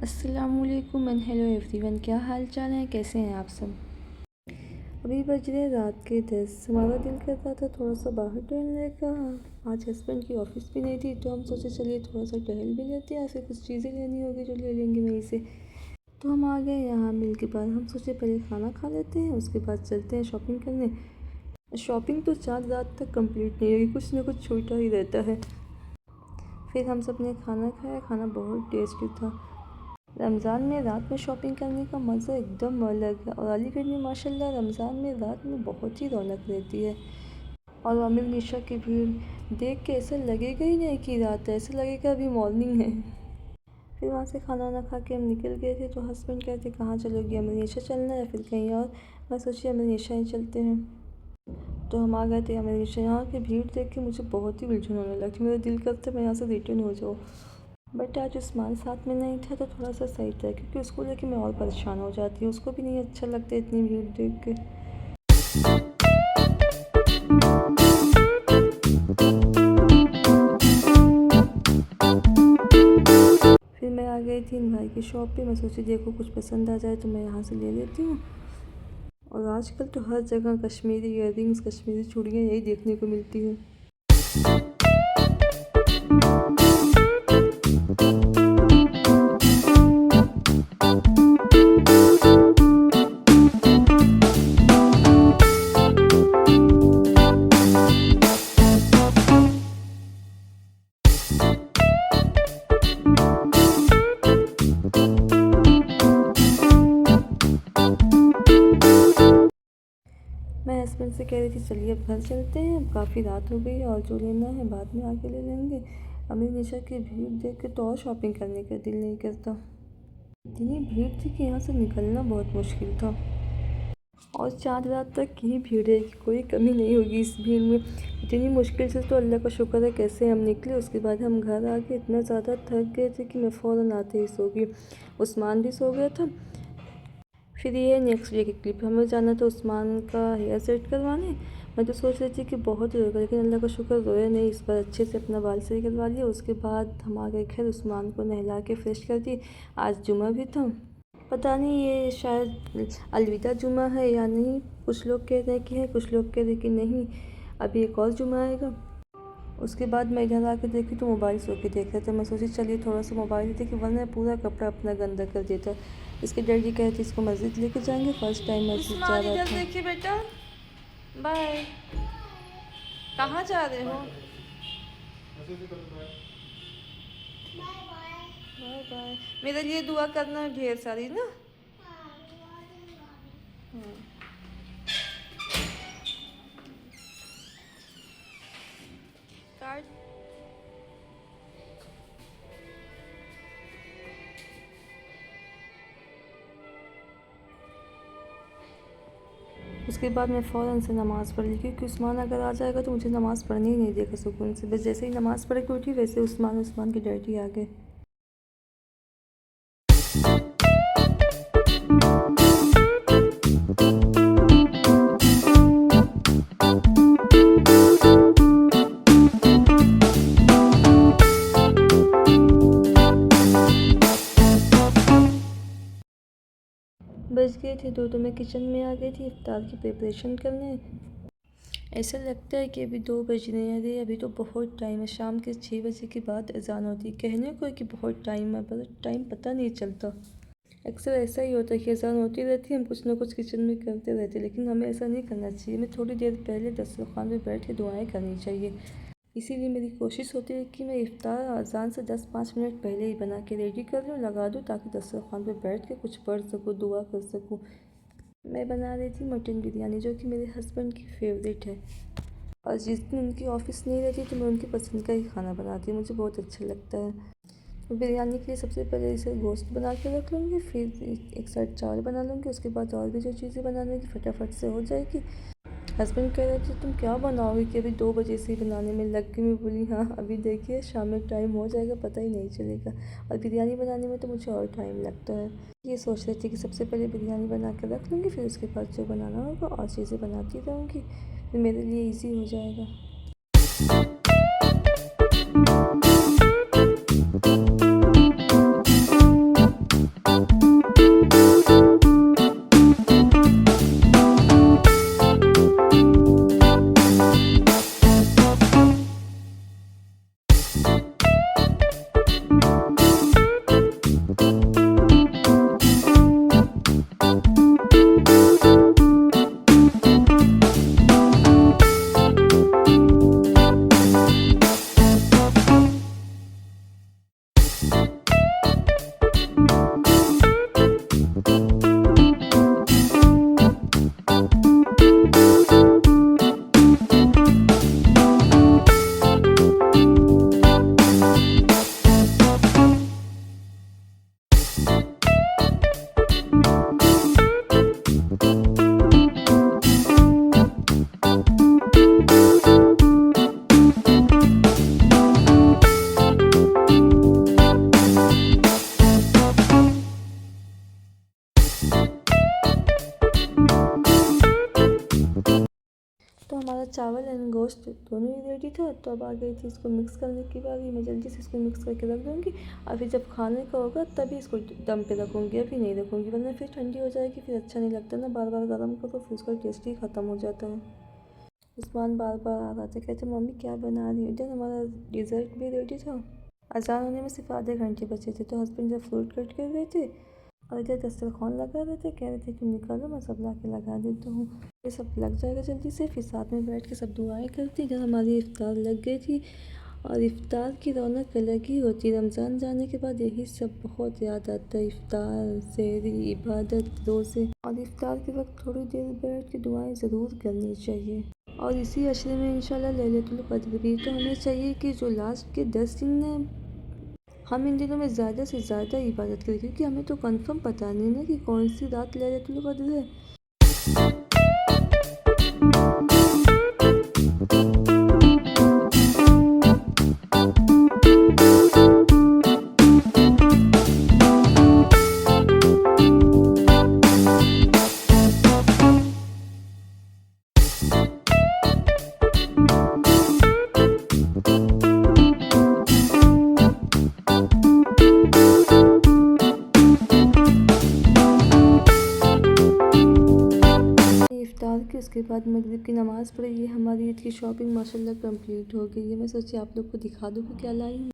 अस्सलामुअलैकुम and hello everyone, क्या हाल चाल है, कैसे हैं आप सब। अभी बज रहे रात के 10। हमारा दिल कर रहा था थोड़ा सा बाहर टहलने का। आज हस्बैंड की ऑफिस भी नहीं थी तो हम सोचे चलिए थोड़ा सा टहल भी लेते हैं, ऐसे कुछ चीज़ें लेनी होगी जो ले लेंगे वहीं से। तो हम आ गए यहाँ मिल के बाद। हम सोचे पहले खाना खा लेते हैं, उसके बाद चलते हैं शॉपिंग करने। शॉपिंग तो 4 रात तक कंप्लीट नहीं होगी, कुछ ना कुछ छूटा ही रहता है। फिर हम सब ने खाना खाया, खाना बहुत टेस्टी था। रमज़ान में रात में शॉपिंग करने का मज़ा एकदम अलग है और अलीगढ़ में माशाल्लाह रमज़ान में रात में बहुत ही रौनक रहती है। और अमीर निशा की भीड़ देख के ऐसा लगेगा ही नहीं कि रात है, ऐसा लगेगा अभी मॉर्निंग है। फिर वहाँ से खाना वाना खा के हम निकल गए थे तो हस्बैंड कहते कहाँ चलोगी, अमीर निशा चलना है फिर कहीं और। मैं सोची अमीर निशा ही चलते हैं। तो हम आ गए थे अमीर निशा। यहाँ की भीड़ देख के मुझे बहुत ही उलझन होने लगती, मेरा दिल करता मैं यहाँ से रिटर्न हो जाऊँ। बट आज उस्मान साथ में नहीं था तो थोड़ा सा सही था, क्योंकि उसको लेके मैं और परेशान हो जाती हूँ। उसको भी नहीं अच्छा लगता इतनी भीड़ देख के। फिर मैं आ गई थी इन भाई की शॉप पे। मैं सोची देखो कुछ पसंद आ जाए तो मैं यहाँ से ले लेती हूँ। और आजकल तो हर जगह कश्मीरी ईयररिंग्स, कश्मीरी चूड़ियाँ यही देखने को मिलती है। मैं हस्बैंड से कह रही थी चलिए अब घर चलते हैं, अब काफ़ी रात हो गई और जो लेना है बाद में आके ले लेंगे। अमीर निशा की भीड़ देख के तो और शॉपिंग करने का दिल नहीं करता। इतनी भीड़ थी कि यहाँ से निकलना बहुत मुश्किल था। और 4 रात तक की भीड़ है, कोई कमी नहीं होगी इस भीड़ में। इतनी मुश्किल से तो अल्लाह का शुक्र है कैसे हम निकले। उसके बाद हम घर आ गए, इतना ज़्यादा थक गए थे कि मैं फ़ौरन आते ही सो गई। उस्मान भी सो गया था। फिर ये नेक्स्ट डे की क्लिप, हमें जाना था उस्मान का हेयर सेट करवाने। मैं तो सोच रही थी कि बहुत रोएगा, लेकिन अल्लाह का शुक्र रोया नहीं। इस बार अच्छे से अपना बाल सही करवा लिया। उसके बाद हम आ गए घर, उस्मान को नहला के फ्रेश कर दी। आज जुमा भी था, पता नहीं ये शायद अलविदा जुमा है या नहीं। कुछ लोग कह रहे हैं कि है, कुछ लोग कह रहे हैं कि नहीं। अभी एक और जुमा आएगा। उसके बाद मैं इधर आके देखी तो मोबाइल सो के देख रहे थे। मैं सोची चलिए थोड़ा सा मोबाइल देखी, वरना पूरा कपड़ा अपना गंदा कर देता। इसके डैडी कहते इसको मस्जिद लेके जाएंगे, फर्स्ट टाइम मस्जिद जा रहा था। देखिए बेटा, बाय। कहाँ जा रहे हो? Bye bye. मेरे लिए दुआ करना ढेर सारी ना। कार्ड उसके बाद मैं फ़ौरन से नमाज़ पढ़ ली, क्योंकि उस्मान अगर आ जाएगा तो मुझे नमाज़ पढ़नी ही नहीं देगा सुकून से। बस जैसे ही नमाज़ पढ़ के उठी वैसे उस्मान के डैडी आ गए। बज गए थे 2 तो मैं किचन में आ गई थी इफ्तार की प्रिपरेशन करने। ऐसा लगता है कि अभी 2 बज रहे हैं। अरे अभी तो बहुत टाइम है, शाम के 6 बजे के बाद अजान होती है। कहने को कि बहुत टाइम है पर टाइम पता नहीं चलता। अक्सर ऐसा ही होता है कि अजान होती रहती है, हम कुछ ना कुछ किचन में करते रहते हैं, लेकिन हमें ऐसा नहीं करना चाहिए। हमें थोड़ी देर पहले दस्तरख़्वान पे बैठ के दुआएं करनी चाहिए। इसीलिए मेरी कोशिश होती है कि मैं इफ्तार अजान से 10-5 मिनट पहले ही बना के रेडी कर लूँ, लगा दूँ, ताकि दस्तरख़्वान पे बैठ के कुछ पढ़ सकूँ, दुआ कर सकूँ। मैं बना रही थी मटन बिरयानी, जो कि मेरे हस्बैंड की फेवरेट है। और जिस दिन उनकी ऑफ़िस नहीं रहती तो मैं उनकी पसंद का ही खाना बनाती हूँ, मुझे बहुत अच्छा लगता है। तो बिरयानी के लिए सबसे पहले इसे गोश्त बना के रख लूँगी, फिर एक साइड चावल बना लूँगी। उसके बाद और भी जो चीज़ें बनाने की फटाफट से हो जाएगी। हस्बैंड कह रहे थे तुम क्या बनाओगी कि अभी 2 बजे से ही बनाने में लग गई। मैं बोली हाँ अभी देखिए शाम में टाइम हो जाएगा, पता ही नहीं चलेगा। और बिरयानी बनाने में तो मुझे और टाइम लगता है। ये सोच रही थी कि सबसे पहले बिरयानी बना के रख लूँगी, फिर उसके बाद जो बनाना होगा और चीज़ें बनाती रहूँगी, फिर मेरे लिए ईजी हो जाएगा। चावल एंड गोश्त दोनों ही रेडी था, तो अब आ गई थी इसको मिक्स करने की बारी। मैं जल्दी से इसको मिक्स करके रख दूँगी और फिर जब खाने का होगा तभी इसको दम पे रखूँगी, अभी नहीं रखूँगी वरना फिर ठंडी हो जाएगी, फिर अच्छा नहीं लगता ना, बार बार गर्म करो फिर उसका टेस्ट ही ख़त्म हो जाता है। उस्मान बार बार आ रहा था, कहते मम्मी क्या बना रही हो। इधर हमारा डिज़र्ट भी रेडी था। अज़ान होने में सिर्फ आधे घंटे बचे थे, तो हस्बैंड जब फ्रूट कट कर रहे थे और इधर दस्तरखान लगा रहे थे, कह रहे थे तुम निकालो मैं सब ला के लगा देता हूँ। ये सब लग जाएगा जल्दी से, फिर साथ में बैठ के सब दुआएं करती। इधर हमारी इफ्तार लग गई थी और इफ्तार की रौनक अलग ही होती है। रमज़ान जाने के बाद यही सब बहुत याद आता है, इफ्तार, सहरी, इबादत, रोज़े। और इफ्तार के वक्त थोड़ी देर बैठ के दुआएं ज़रूर करनी चाहिए। और इसी अशरे में इंशाल्लाह लैलतुल क़द्र भी, तो हमें चाहिए कि जो लास्ट के 10 दिन हैं हम इन दिनों में ज़्यादा से ज़्यादा इबादत करें, क्योंकि हमें तो कंफर्म पता नहीं ना कि कौन सी रात लैलतुल क़द्र है। इफ्तार की उसके बाद मगरिब की नमाज़ पढ़ी। ये हमारी ईद की शॉपिंग माशाल्लाह कंप्लीट हो गई है। मैं सोची आप लोग को दिखा दूँ कि क्या लाई हूँ।